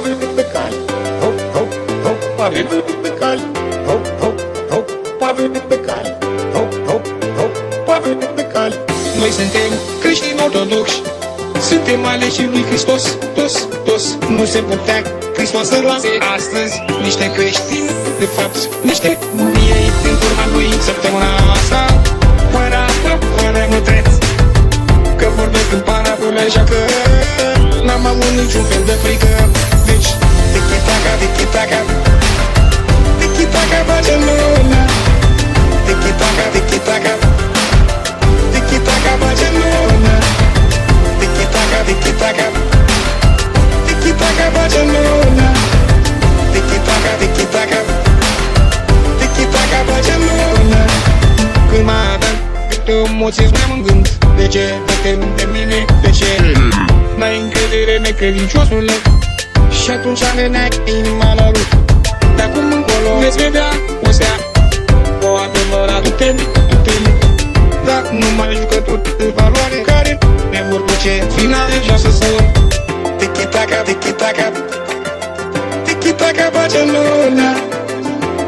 venit pe cale. Hop, hop, hop, a venit pe cale. Hop, hop, hop, a venit pe cale. Hop, hop, hop, a venit pe cale. Noi suntem creștini ortodoxi, suntem aleși lui Hristos, tos. Nu se putea Hristos să lase astăzi niște creștini, de fapt, niște miei din turma lui săptămâna asta. Fără mutreț, că vorbesc în parabole, așa că n-am avut niciun fel de frică. Deci, tiki-taka, tiki-taka, tiki-taka face luna. Tiki-taka, tiki-taka, tiki-taka face luna. Tiki-taka, tiki-taka, tiki-taka face luna. Tiki-taka, tiki-taka, tiki-taka face luna. Când mă avem câte o emoție spuneam în gând, de ce te temi de mine, de ce n-ai încredere, necredinciosule? Și atunci veneai inima la rup. De acum încolo veți vedea o stea, o adevărată temi. Dar nu mai jucături de valoare care ne vor duce finale și să săr. Tiki-taka, tiki-taka, tiki-taka face luna.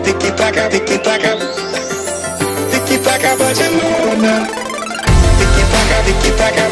Tiki-taka, tiki-taka, tiki-taka face luna. Tiki-taka, tiki-taka.